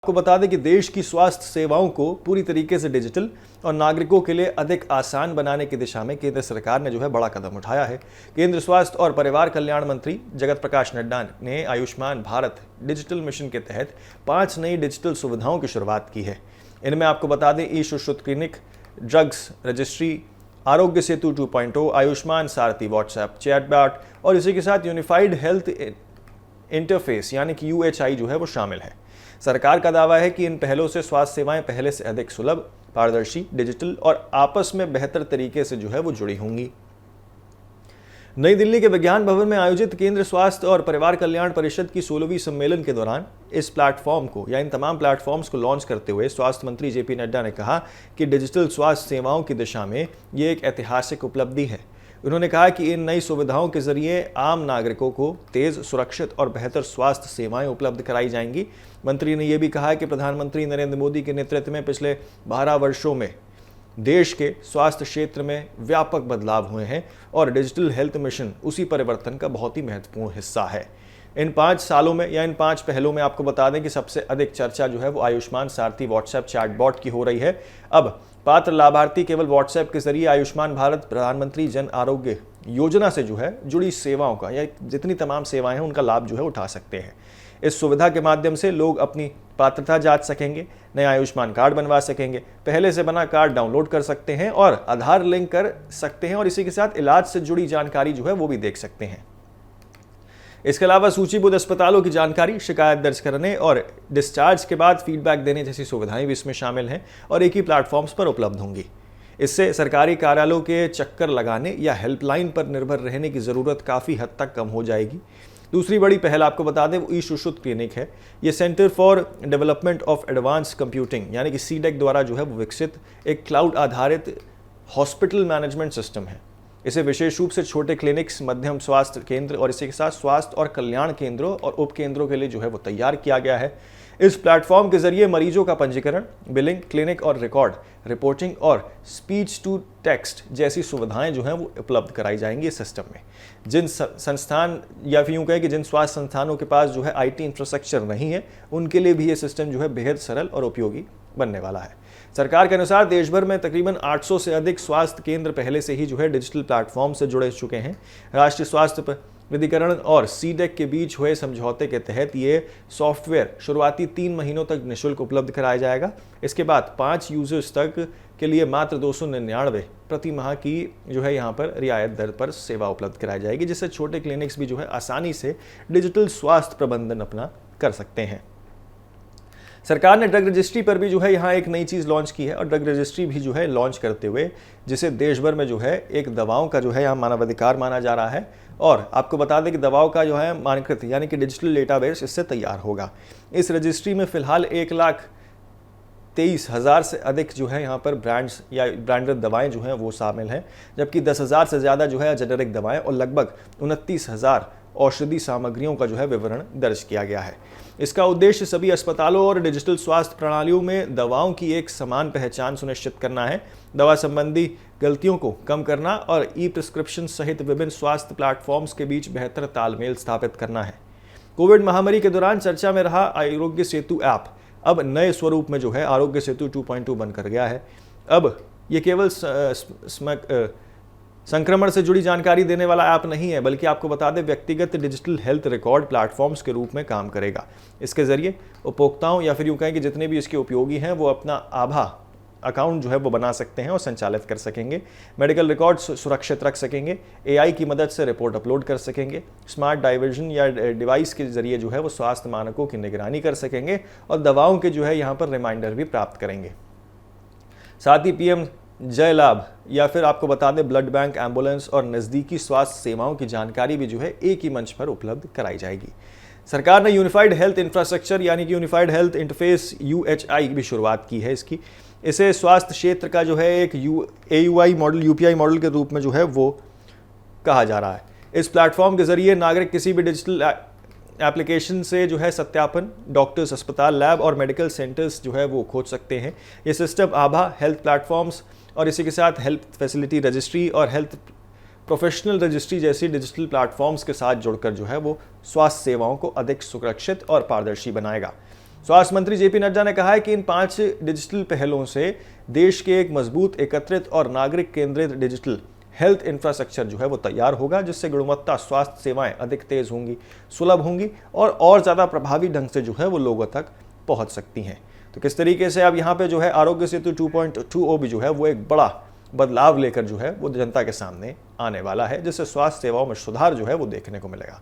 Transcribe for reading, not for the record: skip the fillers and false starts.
आपको बता दें कि देश की स्वास्थ्य सेवाओं को पूरी तरीके से डिजिटल और नागरिकों के लिए अधिक आसान बनाने की दिशा में केंद्र सरकार ने बड़ा कदम उठाया है। केंद्र स्वास्थ्य और परिवार कल्याण मंत्री जगत प्रकाश नड्डा ने आयुष्मान भारत डिजिटल मिशन के तहत 5 नई डिजिटल सुविधाओं की शुरुआत की है। इनमें आपको बता दें ई Sushruta clinic, drugs registry, Aarogya Setu 2.0, Ayushman सारथी व्हाट्सएप चैटबॉट और इसी के साथ यूनिफाइड हेल्थ इंटरफेस यानी कि UHI वो शामिल है। सरकार का दावा है कि इन पहलों से स्वास्थ्य सेवाएं पहले से अधिक सुलभ, पारदर्शी, डिजिटल और आपस में बेहतर तरीके से वो जुड़ी होंगी। नई दिल्ली के विज्ञान भवन में आयोजित केंद्र स्वास्थ्य और परिवार कल्याण परिषद की 16वीं सम्मेलन के दौरान इस प्लेटफॉर्म को इन तमाम प्लेटफॉर्म्स को लॉन्च करते हुए स्वास्थ्य मंत्री JP नड्डा ने कहा कि डिजिटल स्वास्थ्य सेवाओं की दिशा में ये एक ऐतिहासिक उपलब्धि है। उन्होंने कहा कि इन नई सुविधाओं के जरिए आम नागरिकों को तेज, सुरक्षित और बेहतर स्वास्थ्य सेवाएं उपलब्ध कराई जाएंगी। मंत्री ने यह भी कहा कि प्रधानमंत्री नरेंद्र मोदी के नेतृत्व में पिछले 12 वर्षों में देश के स्वास्थ्य क्षेत्र में व्यापक बदलाव हुए हैं और डिजिटल हेल्थ मिशन उसी परिवर्तन का बहुत ही महत्वपूर्ण हिस्सा है। इन 5 सालों में या इन 5 पहलों में आपको बता दें कि सबसे अधिक चर्चा वो आयुष्मान सारथी व्हाट्सएप चैटबॉट की हो रही है। अब पात्र लाभार्थी केवल व्हाट्सएप के जरिए आयुष्मान भारत प्रधानमंत्री जन आरोग्य योजना से जुड़ी सेवाओं का या जितनी तमाम सेवाएं हैं उनका लाभ उठा सकते हैं। इस सुविधा के माध्यम से लोग अपनी पात्रता जांच सकेंगे, नया आयुष्मान कार्ड बनवा सकेंगे, पहले से बना कार्ड डाउनलोड कर सकते हैं और आधार लिंक कर सकते हैं और इसी के साथ इलाज से जुड़ी जानकारी वो भी देख सकते हैं। इसके अलावा सूचीबद्ध अस्पतालों की जानकारी, शिकायत दर्ज करने और डिस्चार्ज के बाद फीडबैक देने जैसी सुविधाएं भी इसमें शामिल हैं और एक ही प्लेटफॉर्म्स पर उपलब्ध होंगी। इससे सरकारी कार्यालयों के चक्कर लगाने या हेल्पलाइन पर निर्भर रहने की ज़रूरत काफ़ी हद तक कम हो जाएगी। दूसरी बड़ी पहल आपको बता दें वो ई सुश्रुत क्लिनिक है। ये centre for development of advance computing यानी कि CDEC द्वारा वो विकसित एक क्लाउड आधारित हॉस्पिटल मैनेजमेंट सिस्टम है। इसे विशेष रूप से छोटे क्लिनिक्स, मध्यम स्वास्थ्य केंद्र और इसी के साथ स्वास्थ्य और कल्याण केंद्रों और उप केंद्रों के लिए वो तैयार किया गया है। इस प्लेटफॉर्म के जरिए मरीजों का पंजीकरण, बिलिंग, क्लिनिक और रिकॉर्ड रिपोर्टिंग और स्पीच टू टेक्स्ट जैसी सुविधाएं वो उपलब्ध कराई जाएंगी इस सिस्टम में। जिन संस्थान या फिर यूँ कहें कि जिन स्वास्थ्य संस्थानों के पास IT इंफ्रास्ट्रक्चर नहीं है उनके लिए भी ये सिस्टम बेहद सरल और उपयोगी बनने वाला है। सरकार के अनुसार देश भर में तकरीबन 800 से अधिक स्वास्थ्य केंद्र पहले से ही डिजिटल प्लेटफॉर्म से जुड़े चुके हैं। राष्ट्रीय स्वास्थ्य प्राधिकरण और CDEC के बीच हुए समझौते के तहत ये सॉफ्टवेयर शुरुआती 3 महीनों तक निःशुल्क उपलब्ध कराया जाएगा। इसके बाद 5 यूजर्स तक के लिए मात्र 299 प्रति माह की यहाँ पर रियायत दर पर सेवा उपलब्ध कराई जाएगी, जिससे छोटे क्लिनिक्स भी आसानी से डिजिटल स्वास्थ्य प्रबंधन अपना कर सकते हैं। सरकार ने ड्रग रजिस्ट्री पर भी यहाँ एक नई चीज़ लॉन्च की है और ड्रग रजिस्ट्री भी लॉन्च करते हुए जिसे देश भर में एक दवाओं का यहाँ मानवाधिकार माना जा रहा है और आपको बता दें कि दवाओं का मानकृत यानी कि डिजिटल डेटाबेस इससे तैयार होगा। इस रजिस्ट्री में फिलहाल 1,23,000 से अधिक यहाँ पर ब्रांड्स या ब्रांडेड दवाएं वो शामिल हैं, जबकि 10,000 से ज़्यादा जेनेरिक दवाएं और लगभग 29,000 औषधि सामग्रियों का विवरण दर्ज किया गया है। इसका उद्देश्य सभी अस्पतालों और डिजिटल स्वास्थ्य प्रणालियों में दवाओं की एक समान पहचान सुनिश्चित करना है, दवा संबंधी गलतियों को कम करना और ई-प्रिस्क्रिप्शन सहित विभिन्न स्वास्थ्य प्लेटफॉर्म्स के बीच बेहतर तालमेल स्थापित करना है। कोविड महामारी के दौरान चर्चा में रहा आरोग्य सेतु ऐप अब नए स्वरूप में आरोग्य सेतु 2.2 बनकर गया है। अब ये केवल संक्रमण से जुड़ी जानकारी देने वाला ऐप नहीं है, बल्कि आपको बता दें व्यक्तिगत डिजिटल हेल्थ रिकॉर्ड प्लेटफॉर्म्स के रूप में काम करेगा। इसके जरिए उपभोक्ताओं या फिर यूँ कहें कि जितने भी इसके उपयोगी हैं वो अपना आभा अकाउंट वो बना सकते हैं और संचालित कर सकेंगे। मेडिकल रिकॉर्ड सुरक्षित रख सकेंगे, AI की मदद से रिपोर्ट अपलोड कर सकेंगे, स्मार्ट डाइवर्जन या डिवाइस के जरिए वो स्वास्थ्य मानकों की निगरानी कर सकेंगे और दवाओं के यहाँ पर रिमाइंडर भी प्राप्त करेंगे। साथ ही PM जय लाभ या फिर आपको बता दें ब्लड बैंक, एम्बुलेंस और नज़दीकी स्वास्थ्य सेवाओं की जानकारी भी एक ही मंच पर उपलब्ध कराई जाएगी। सरकार ने यूनिफाइड हेल्थ इंफ्रास्ट्रक्चर यानी कि यूनिफाइड हेल्थ इंटरफेस UHI भी शुरुआत की है इसकी। इसे स्वास्थ्य क्षेत्र का एक AUI मॉडल, UPI मॉडल के रूप में वो कहा जा रहा है। इस प्लेटफॉर्म के जरिए नागरिक किसी भी डिजिटल एप्लीकेशन से सत्यापन, डॉक्टर्स, अस्पताल, लैब और मेडिकल सेंटर्स वो खोज सकते हैं। ये सिस्टम आभा, हेल्थ प्लेटफॉर्म्स और इसी के साथ हेल्थ फैसिलिटी रजिस्ट्री और हेल्थ प्रोफेशनल रजिस्ट्री जैसी डिजिटल प्लेटफॉर्म्स के साथ जुड़कर वो स्वास्थ्य सेवाओं को अधिक सुरक्षित और पारदर्शी बनाएगा। स्वास्थ्य मंत्री जेपी नड्डा ने कहा है कि इन 5 डिजिटल पहलों से देश के एक मजबूत, एकत्रित और नागरिक केंद्रित डिजिटल हेल्थ इंफ्रास्ट्रक्चर जो है वो तैयार होगा, जिससे गुणवत्ता स्वास्थ्य सेवाएं अधिक तेज होंगी, सुलभ होंगी और ज़्यादा प्रभावी ढंग से जो है वो लोगों तक पहुंच सकती हैं। तो किस तरीके से अब यहाँ पे जो है आरोग्य सेतु 2.20 भी जो है वो एक बड़ा बदलाव लेकर जो है वो जनता के सामने आने वाला है, जिससे स्वास्थ्य सेवाओं में सुधार जो है वो देखने को मिलेगा।